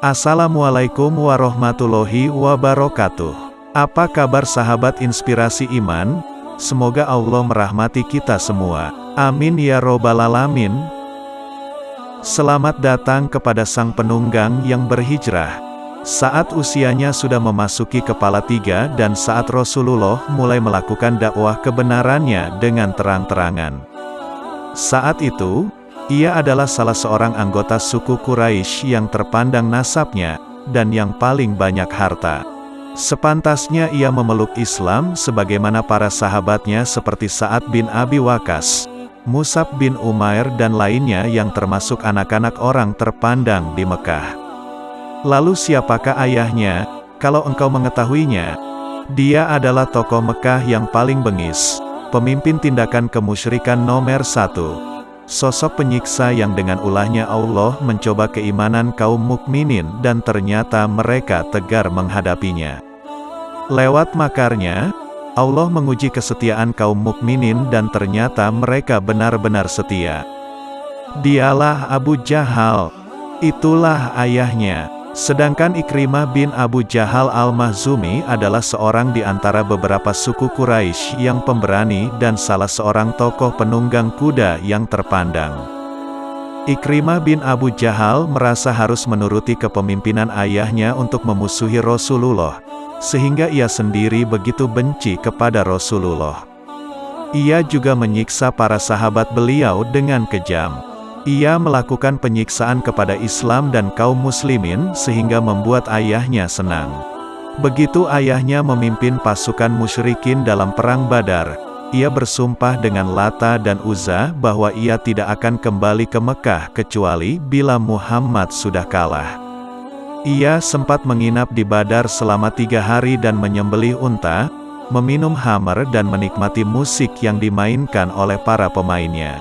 Assalamualaikum warahmatullahi wabarakatuh. Apa kabar sahabat inspirasi iman? Semoga Allah merahmati kita semua. Amin ya robbal alamin. Selamat datang kepada sang penunggang yang berhijrah. Saat usianya sudah memasuki kepala 3 dan saat Rasulullah mulai melakukan dakwah kebenarannya dengan terang-terangan. Saat itu, ia adalah salah seorang anggota suku Quraisy yang terpandang nasabnya, dan yang paling banyak harta. Sepantasnya ia memeluk Islam sebagaimana para sahabatnya seperti Sa'ad bin Abi Waqqas, Mus'ab bin Umair dan lainnya yang termasuk anak-anak orang terpandang di Mekah. Lalu siapakah ayahnya? Kalau engkau mengetahuinya, dia adalah tokoh Mekah yang paling bengis, pemimpin tindakan kemusyrikan nomor 1. Sosok penyiksa yang dengan ulahnya Allah mencoba keimanan kaum mukminin dan ternyata mereka tegar menghadapinya. Lewat makarnya, Allah menguji kesetiaan kaum mukminin dan ternyata mereka benar-benar setia. Dialah Abu Jahal, itulah ayahnya. Sedangkan Ikrimah bin Abu Jahal al-Makhzumi adalah seorang di antara beberapa suku Quraisy yang pemberani dan salah seorang tokoh penunggang kuda yang terpandang. Ikrimah bin Abu Jahal merasa harus menuruti kepemimpinan ayahnya untuk memusuhi Rasulullah, sehingga ia sendiri begitu benci kepada Rasulullah. Ia juga menyiksa para sahabat beliau dengan kejam. Ia melakukan penyiksaan kepada Islam dan kaum muslimin sehingga membuat ayahnya senang. Begitu ayahnya memimpin pasukan musyrikin dalam perang Badar, ia bersumpah dengan Lata dan Uzza bahwa ia tidak akan kembali ke Mekah kecuali bila Muhammad sudah kalah. Ia sempat menginap di Badar selama 3 hari dan menyembelih unta, meminum khamr dan menikmati musik yang dimainkan oleh para pemainnya.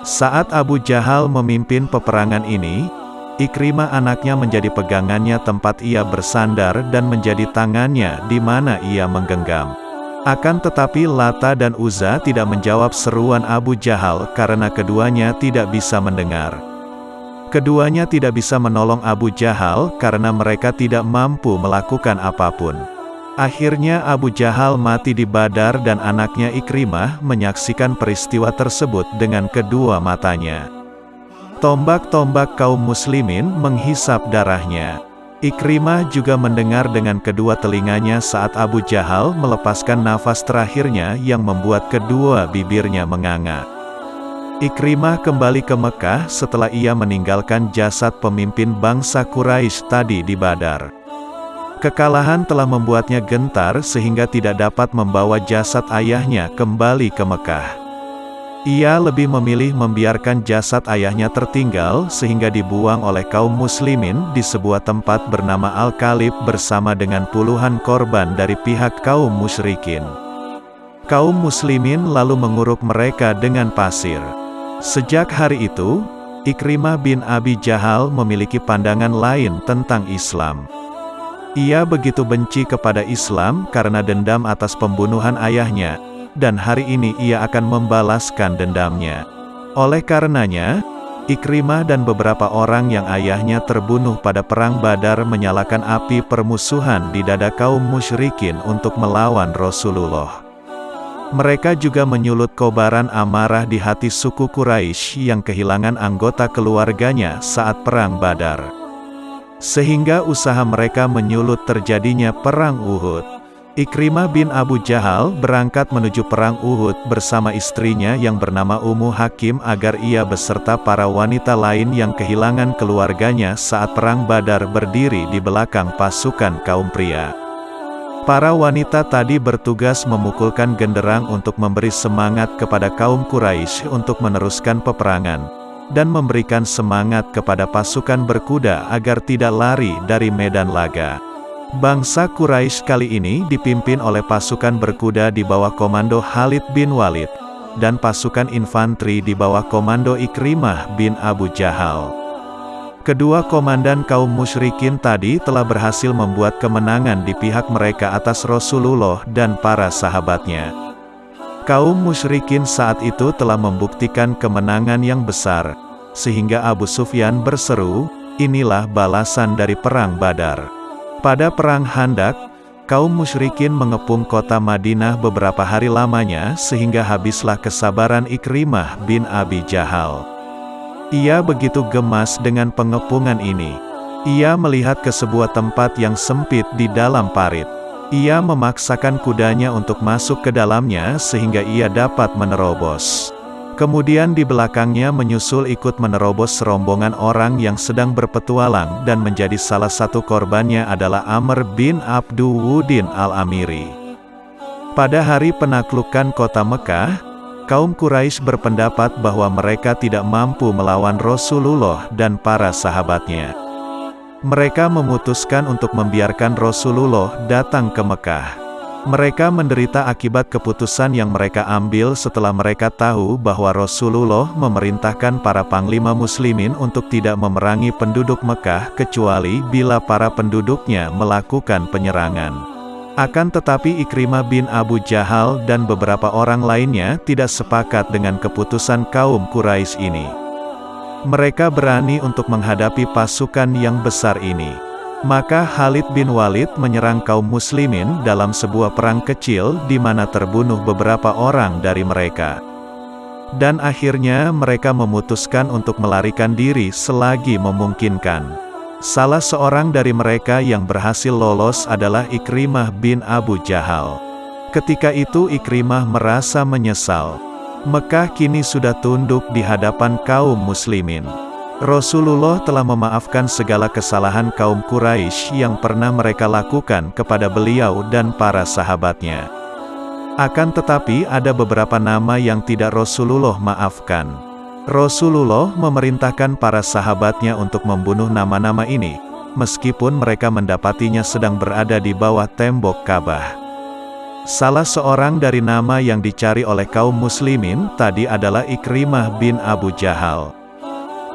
Saat Abu Jahal memimpin peperangan ini, Ikrimah anaknya menjadi pegangannya tempat ia bersandar dan menjadi tangannya di mana ia menggenggam. Akan tetapi Lata dan Uzza tidak menjawab seruan Abu Jahal karena keduanya tidak bisa mendengar. Keduanya tidak bisa menolong Abu Jahal karena mereka tidak mampu melakukan apapun. Akhirnya Abu Jahal mati di Badar dan anaknya Ikrimah menyaksikan peristiwa tersebut dengan kedua matanya. Tombak-tombak kaum muslimin menghisap darahnya. Ikrimah juga mendengar dengan kedua telinganya saat Abu Jahal melepaskan nafas terakhirnya yang membuat kedua bibirnya menganga. Ikrimah kembali ke Mekah setelah ia meninggalkan jasad pemimpin bangsa Quraisy tadi di Badar. Kekalahan telah membuatnya gentar sehingga tidak dapat membawa jasad ayahnya kembali ke Mekah. Ia lebih memilih membiarkan jasad ayahnya tertinggal sehingga dibuang oleh kaum muslimin di sebuah tempat bernama Al-Kalib bersama dengan puluhan korban dari pihak kaum musyrikin. Kaum muslimin lalu menguruk mereka dengan pasir. Sejak hari itu, Ikrimah bin Abi Jahal memiliki pandangan lain tentang Islam. Ia begitu benci kepada Islam karena dendam atas pembunuhan ayahnya, dan hari ini ia akan membalaskan dendamnya. Oleh karenanya, Ikrimah dan beberapa orang yang ayahnya terbunuh pada perang Badar menyalakan api permusuhan di dada kaum musyrikin untuk melawan Rasulullah. Mereka juga menyulut kobaran amarah di hati suku Quraisy yang kehilangan anggota keluarganya saat perang Badar. Sehingga usaha mereka menyulut terjadinya perang Uhud. Ikrimah bin Abu Jahal berangkat menuju perang Uhud bersama istrinya yang bernama Ummu Hakim agar ia beserta para wanita lain yang kehilangan keluarganya saat perang Badar berdiri di belakang pasukan kaum pria. Para wanita tadi bertugas memukulkan genderang untuk memberi semangat kepada kaum Quraisy untuk meneruskan peperangan, dan memberikan semangat kepada pasukan berkuda agar tidak lari dari medan laga. Bangsa Quraisy kali ini dipimpin oleh pasukan berkuda di bawah komando Khalid bin Walid, dan pasukan infanteri di bawah komando Ikrimah bin Abu Jahal. Kedua komandan kaum musyrikin tadi telah berhasil membuat kemenangan di pihak mereka atas Rasulullah dan para sahabatnya. Kaum musyrikin saat itu telah membuktikan kemenangan yang besar, sehingga Abu Sufyan berseru, inilah balasan dari perang Badar. Pada perang Khandaq, kaum musyrikin mengepung kota Madinah beberapa hari lamanya sehingga habislah kesabaran Ikrimah bin Abi Jahal. Ia begitu gemas dengan pengepungan ini. Ia melihat ke sebuah tempat yang sempit di dalam parit. Ia memaksakan kudanya untuk masuk ke dalamnya sehingga ia dapat menerobos. Kemudian di belakangnya menyusul ikut menerobos serombongan orang yang sedang berpetualang dan menjadi salah satu korbannya adalah Amr bin Abduwuddin al-Amiri. Pada hari penaklukan kota Mekah, kaum Quraisy berpendapat bahwa mereka tidak mampu melawan Rasulullah dan para sahabatnya. Mereka memutuskan untuk membiarkan Rasulullah datang ke Mekah. Mereka menderita akibat keputusan yang mereka ambil setelah mereka tahu bahwa Rasulullah memerintahkan para panglima muslimin untuk tidak memerangi penduduk Mekah kecuali bila para penduduknya melakukan penyerangan. Akan tetapi Ikrimah bin Abu Jahal dan beberapa orang lainnya tidak sepakat dengan keputusan kaum Quraisy ini. Mereka berani untuk menghadapi pasukan yang besar ini. Maka Khalid bin Walid menyerang kaum muslimin dalam sebuah perang kecil di mana terbunuh beberapa orang dari mereka. Dan akhirnya mereka memutuskan untuk melarikan diri selagi memungkinkan. Salah seorang dari mereka yang berhasil lolos adalah Ikrimah bin Abu Jahal. Ketika itu Ikrimah merasa menyesal. Mekah kini sudah tunduk di hadapan kaum muslimin. Rasulullah telah memaafkan segala kesalahan kaum Quraisy yang pernah mereka lakukan kepada beliau dan para sahabatnya. Akan tetapi ada beberapa nama yang tidak Rasulullah maafkan. Rasulullah memerintahkan para sahabatnya untuk membunuh nama-nama ini, meskipun mereka mendapatinya sedang berada di bawah tembok Ka'bah. Salah seorang dari nama yang dicari oleh kaum muslimin tadi adalah Ikrimah bin Abu Jahal.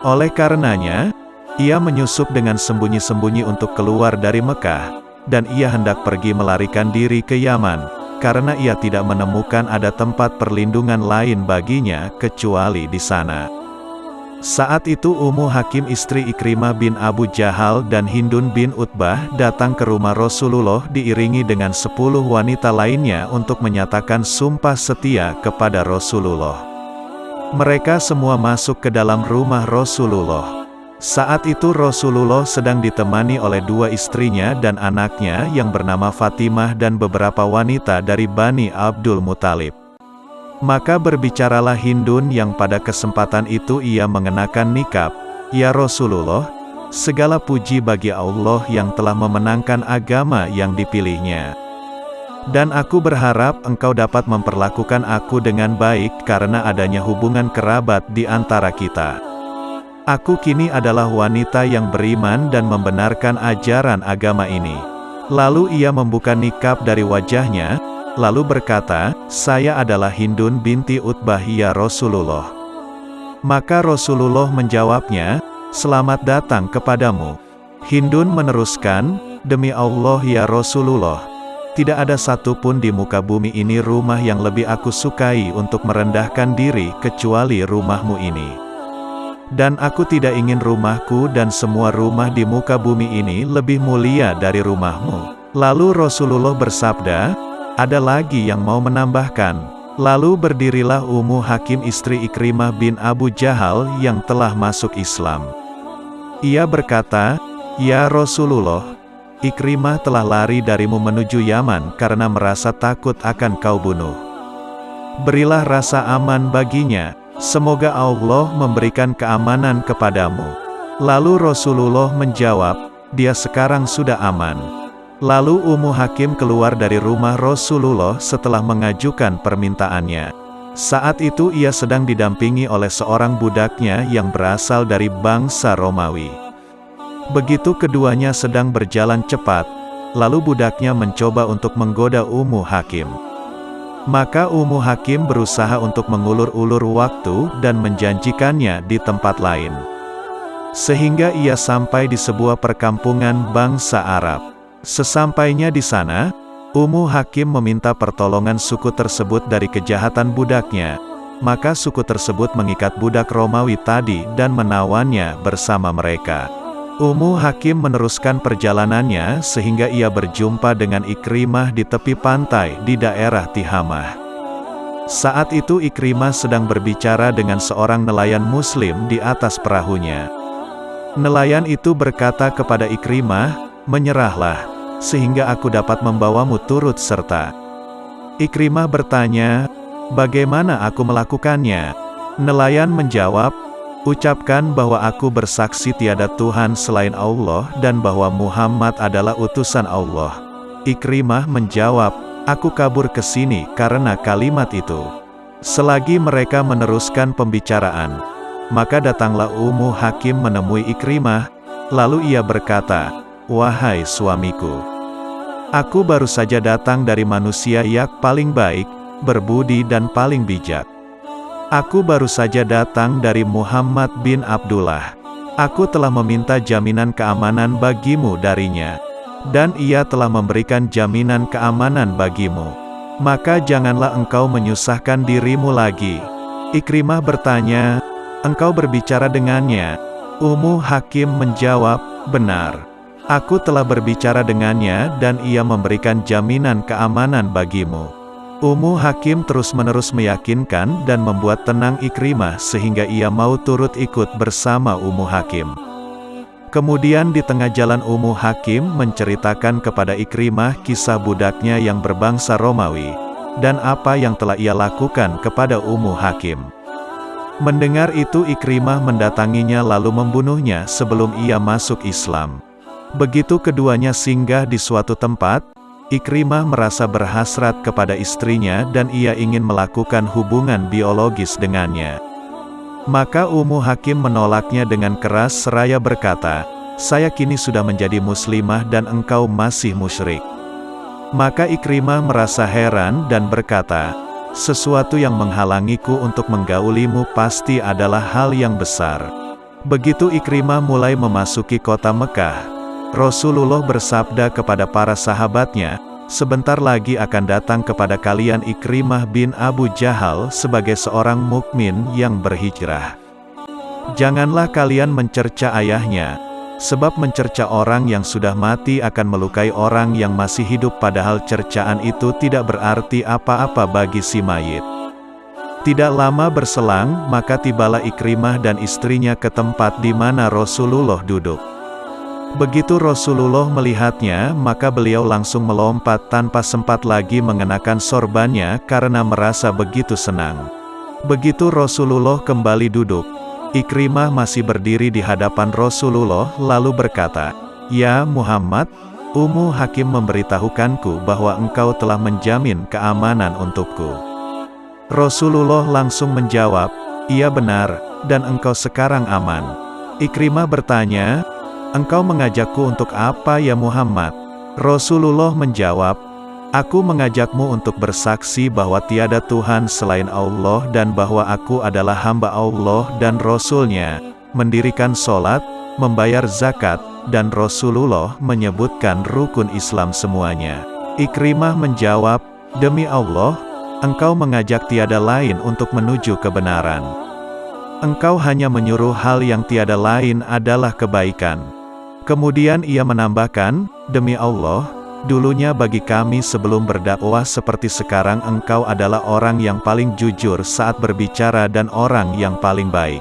Oleh karenanya, ia menyusup dengan sembunyi-sembunyi untuk keluar dari Mekah, dan ia hendak pergi melarikan diri ke Yaman, karena ia tidak menemukan ada tempat perlindungan lain baginya kecuali di sana. Saat itu Ummu Hakim istri Ikrimah bin Abu Jahal dan Hindun bin Utbah datang ke rumah Rasulullah diiringi dengan 10 wanita lainnya untuk menyatakan sumpah setia kepada Rasulullah. Mereka semua masuk ke dalam rumah Rasulullah. Saat itu Rasulullah sedang ditemani oleh 2 istrinya dan anaknya yang bernama Fatimah dan beberapa wanita dari Bani Abdul Muthalib. Maka berbicaralah Hindun yang pada kesempatan itu ia mengenakan nikab. Ya Rasulullah, segala puji bagi Allah yang telah memenangkan agama yang dipilihnya. Dan aku berharap engkau dapat memperlakukan aku dengan baik karena adanya hubungan kerabat di antara kita. Aku kini adalah wanita yang beriman dan membenarkan ajaran agama ini. Lalu ia membuka nikab dari wajahnya, lalu berkata, saya adalah Hindun binti Utbah ya Rasulullah. Maka Rasulullah menjawabnya, selamat datang kepadamu. Hindun meneruskan, demi Allah ya Rasulullah. Tidak ada satupun di muka bumi ini rumah yang lebih aku sukai untuk merendahkan diri kecuali rumahmu ini. Dan aku tidak ingin rumahku dan semua rumah di muka bumi ini lebih mulia dari rumahmu. Lalu Rasulullah bersabda, ada lagi yang mau menambahkan. Lalu berdirilah Ummu Hakim istri Ikrimah bin Abu Jahal yang telah masuk Islam. Ia berkata, ya Rasulullah, Ikrimah telah lari darimu menuju Yaman karena merasa takut akan kau bunuh. Berilah rasa aman baginya, semoga Allah memberikan keamanan kepadamu. Lalu Rasulullah menjawab, dia sekarang sudah aman. Lalu Ummu Hakim keluar dari rumah Rasulullah setelah mengajukan permintaannya. Saat itu ia sedang didampingi oleh seorang budaknya yang berasal dari bangsa Romawi. Begitu keduanya sedang berjalan cepat, lalu budaknya mencoba untuk menggoda Ummu Hakim. Maka Ummu Hakim berusaha untuk mengulur-ulur waktu dan menjanjikannya di tempat lain. Sehingga ia sampai di sebuah perkampungan bangsa Arab. Sesampainya di sana, Ummu Hakim meminta pertolongan suku tersebut dari kejahatan budaknya. Maka suku tersebut mengikat budak Romawi tadi dan menawannya bersama mereka. Ummu Hakim meneruskan perjalanannya sehingga ia berjumpa dengan Ikrimah di tepi pantai di daerah Tihamah. Saat itu Ikrimah sedang berbicara dengan seorang nelayan muslim di atas perahunya. Nelayan itu berkata kepada Ikrimah, "Menyerahlah, sehingga aku dapat membawamu turut serta." Ikrimah bertanya, "Bagaimana aku melakukannya?" Nelayan menjawab, "Ucapkan bahwa aku bersaksi tiada Tuhan selain Allah dan bahwa Muhammad adalah utusan Allah." Ikrimah menjawab, "Aku kabur ke sini karena kalimat itu." Selagi mereka meneruskan pembicaraan, maka datanglah Ummu Hakim menemui Ikrimah, lalu ia berkata, "Wahai suamiku, aku baru saja datang dari manusia yang paling baik, berbudi dan paling bijak. Aku baru saja datang dari Muhammad bin Abdullah. Aku telah meminta jaminan keamanan bagimu darinya, dan ia telah memberikan jaminan keamanan bagimu. Maka janganlah engkau menyusahkan dirimu lagi." Ikrimah bertanya, "Engkau berbicara dengannya?" Ummu Hakim menjawab, "Benar. Aku telah berbicara dengannya dan ia memberikan jaminan keamanan bagimu." Ummu Hakim terus-menerus meyakinkan dan membuat tenang Ikrimah sehingga ia mau turut ikut bersama Ummu Hakim. Kemudian di tengah jalan Ummu Hakim menceritakan kepada Ikrimah kisah budaknya yang berbangsa Romawi, dan apa yang telah ia lakukan kepada Ummu Hakim. Mendengar itu Ikrimah mendatanginya lalu membunuhnya sebelum ia masuk Islam. Begitu keduanya singgah di suatu tempat, Ikrimah merasa berhasrat kepada istrinya dan ia ingin melakukan hubungan biologis dengannya. Maka Ummu Hakim menolaknya dengan keras seraya berkata, "Saya kini sudah menjadi muslimah dan engkau masih musyrik." Maka Ikrimah merasa heran dan berkata, "Sesuatu yang menghalangiku untuk menggaulimu pasti adalah hal yang besar." Begitu Ikrimah mulai memasuki kota Mekah, Rasulullah bersabda kepada para sahabatnya, "Sebentar lagi akan datang kepada kalian Ikrimah bin Abu Jahal sebagai seorang mukmin yang berhijrah. Janganlah kalian mencerca ayahnya, sebab mencerca orang yang sudah mati akan melukai orang yang masih hidup padahal cercaan itu tidak berarti apa-apa bagi si mayit." Tidak lama berselang, maka tibalah Ikrimah dan istrinya ke tempat di mana Rasulullah duduk. Begitu Rasulullah melihatnya, maka beliau langsung melompat tanpa sempat lagi mengenakan sorbannya karena merasa begitu senang. Begitu Rasulullah kembali duduk, Ikrimah masih berdiri di hadapan Rasulullah lalu berkata, "Ya Muhammad, Ummu Hakim memberitahukanku bahwa engkau telah menjamin keamanan untukku." Rasulullah langsung menjawab, "Iya benar, dan engkau sekarang aman." Ikrimah bertanya, "Engkau mengajakku untuk apa ya Muhammad?" Rasulullah menjawab, "Aku mengajakmu untuk bersaksi bahwa tiada Tuhan selain Allah dan bahwa aku adalah hamba Allah dan Rasul-Nya, mendirikan sholat, membayar zakat, dan Rasulullah menyebutkan rukun Islam semuanya." Ikrimah menjawab, "Demi Allah, engkau mengajak tiada lain untuk menuju kebenaran. Engkau hanya menyuruh hal yang tiada lain adalah kebaikan." Kemudian ia menambahkan, "Demi Allah, dulunya bagi kami sebelum berdakwah seperti sekarang engkau adalah orang yang paling jujur saat berbicara dan orang yang paling baik."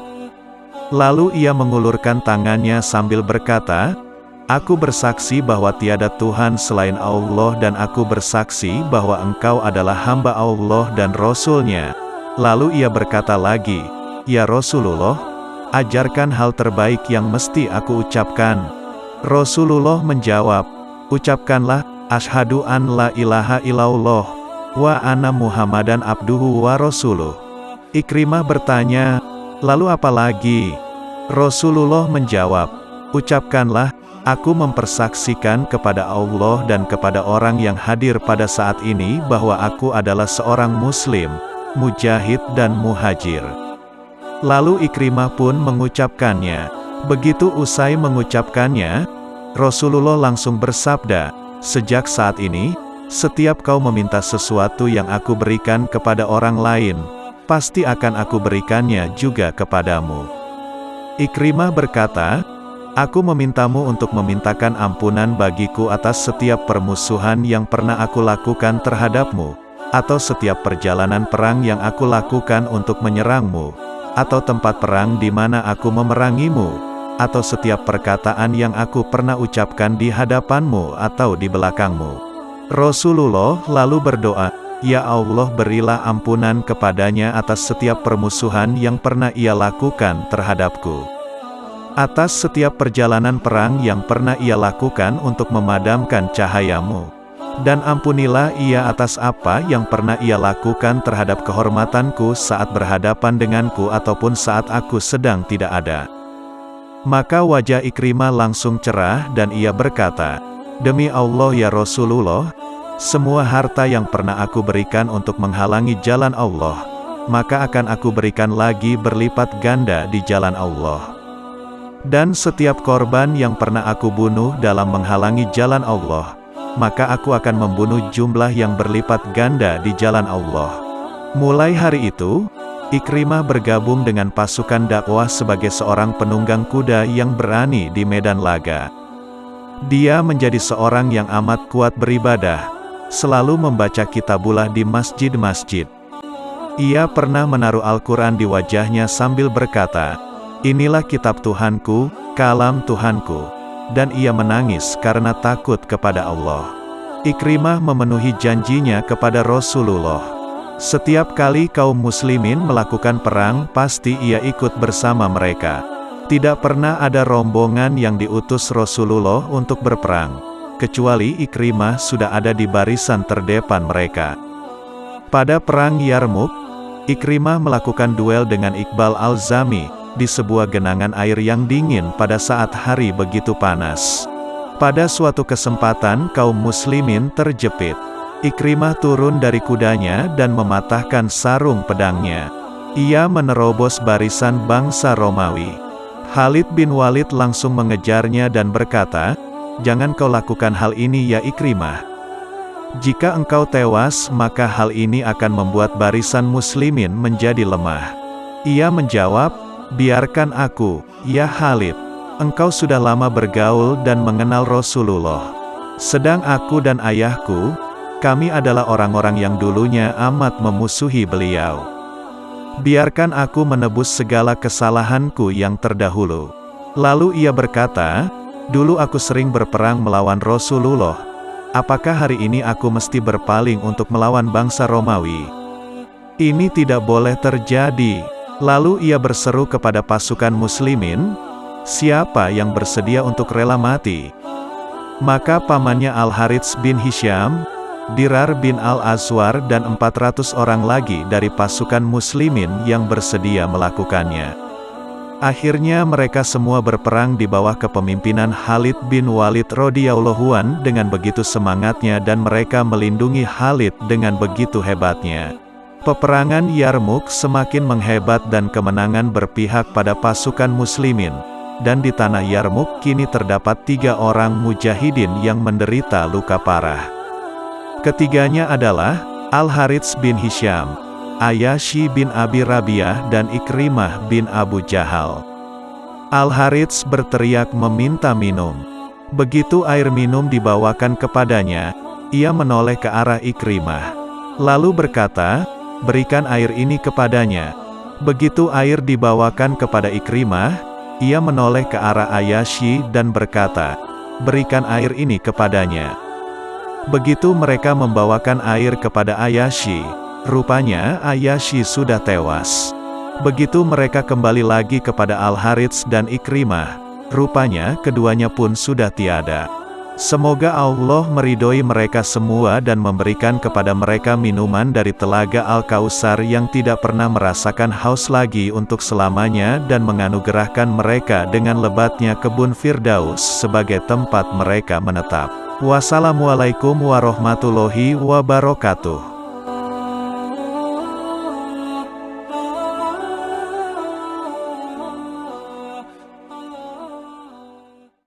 Lalu ia mengulurkan tangannya sambil berkata, "Aku bersaksi bahwa tiada Tuhan selain Allah dan aku bersaksi bahwa engkau adalah hamba Allah dan Rasul-Nya." Lalu ia berkata lagi, "Ya Rasulullah, ajarkan hal terbaik yang mesti aku ucapkan." Rasulullah menjawab, "Ucapkanlah, asyhadu an la ilaha illallah, wa anna Muhammadan abduhu wa rasuluh." Ikrimah bertanya, "Lalu apa lagi?" Rasulullah menjawab, "Ucapkanlah, aku mempersaksikan kepada Allah dan kepada orang yang hadir pada saat ini bahwa aku adalah seorang muslim, mujahid dan muhajir." Lalu Ikrimah pun mengucapkannya. Begitu usai mengucapkannya, Rasulullah langsung bersabda, "Sejak saat ini, setiap kau meminta sesuatu yang aku berikan kepada orang lain, pasti akan aku berikannya juga kepadamu." Ikrimah berkata, Aku memintamu untuk memintakan ampunan bagiku atas setiap permusuhan yang pernah aku lakukan terhadapmu, atau setiap perjalanan perang yang aku lakukan untuk menyerangmu, atau tempat perang di mana aku memerangimu, atau setiap perkataan yang aku pernah ucapkan di hadapanmu atau di belakangmu. Rasulullah lalu berdoa, "Ya Allah, berilah ampunan kepadanya atas setiap permusuhan yang pernah ia lakukan terhadapku. Atas setiap perjalanan perang yang pernah ia lakukan untuk memadamkan cahayamu. Dan ampunilah ia atas apa yang pernah ia lakukan terhadap kehormatanku saat berhadapan denganku ataupun saat aku sedang tidak ada." Maka wajah Ikrimah langsung cerah dan ia berkata, "Demi Allah ya Rasulullah, semua harta yang pernah aku berikan untuk menghalangi jalan Allah, maka akan aku berikan lagi berlipat ganda di jalan Allah. Dan setiap korban yang pernah aku bunuh dalam menghalangi jalan Allah, maka aku akan membunuh jumlah yang berlipat ganda di jalan Allah." Mulai hari itu, Ikrimah bergabung dengan pasukan dakwah sebagai seorang penunggang kuda yang berani di medan laga. Dia menjadi seorang yang amat kuat beribadah, selalu membaca kitabullah di masjid-masjid. Ia pernah menaruh Al-Quran di wajahnya sambil berkata, "Inilah kitab Tuhanku, kalam Tuhanku." Dan ia menangis karena takut kepada Allah. Ikrimah memenuhi janjinya kepada Rasulullah. Setiap kali kaum muslimin melakukan perang, pasti ia ikut bersama mereka. Tidak pernah ada rombongan yang diutus Rasulullah untuk berperang, kecuali Ikrimah sudah ada di barisan terdepan mereka. Pada perang Yarmuk, Ikrimah melakukan duel dengan Iqbal al-Zami, di sebuah genangan air yang dingin pada saat hari begitu panas. Pada suatu kesempatan kaum muslimin terjepit. Ikrimah turun dari kudanya dan mematahkan sarung pedangnya. Ia menerobos barisan bangsa Romawi. Khalid bin Walid langsung mengejarnya dan berkata, "Jangan kau lakukan hal ini ya Ikrimah. Jika engkau tewas maka hal ini akan membuat barisan muslimin menjadi lemah." Ia menjawab, "Biarkan aku, ya Khalid. Engkau sudah lama bergaul dan mengenal Rasulullah. Sedang aku dan ayahku, kami adalah orang-orang yang dulunya amat memusuhi beliau. Biarkan aku menebus segala kesalahanku yang terdahulu." Lalu ia berkata, "Dulu aku sering berperang melawan Rasulullah. Apakah hari ini aku mesti berpaling untuk melawan bangsa Romawi? Ini tidak boleh terjadi." Lalu ia berseru kepada pasukan muslimin, "Siapa yang bersedia untuk rela mati?" Maka pamannya Al-Harits bin Hisham, Dirar bin Al-Azwar dan 400 orang lagi dari pasukan muslimin yang bersedia melakukannya. Akhirnya mereka semua berperang di bawah kepemimpinan Khalid bin Walid radhiyallahu an dengan begitu semangatnya dan mereka melindungi Khalid dengan begitu hebatnya. Peperangan Yarmuk semakin menghebat dan kemenangan berpihak pada pasukan muslimin. Dan di tanah Yarmuk kini terdapat 3 orang mujahidin yang menderita luka parah. Ketiganya adalah Al-Harits bin Hisham, Ayyashi bin Abi Rabi'ah dan Ikrimah bin Abu Jahal. Al-Harits berteriak meminta minum. Begitu air minum dibawakan kepadanya, ia menoleh ke arah Ikrimah. Lalu berkata, "Berikan air ini kepadanya." Begitu air dibawakan kepada Ikrimah, ia menoleh ke arah Ayyashi dan berkata, "Berikan air ini kepadanya." Begitu mereka membawakan air kepada Ayyashi, rupanya Ayyashi sudah tewas. Begitu mereka kembali lagi kepada Al-Harits dan Ikrimah, rupanya keduanya pun sudah tiada. Semoga Allah meridhoi mereka semua dan memberikan kepada mereka minuman dari telaga Al-Kautsar yang tidak pernah merasakan haus lagi untuk selamanya dan menganugerahkan mereka dengan lebatnya kebun Firdaus sebagai tempat mereka menetap. Wassalamualaikum warahmatullahi wabarakatuh.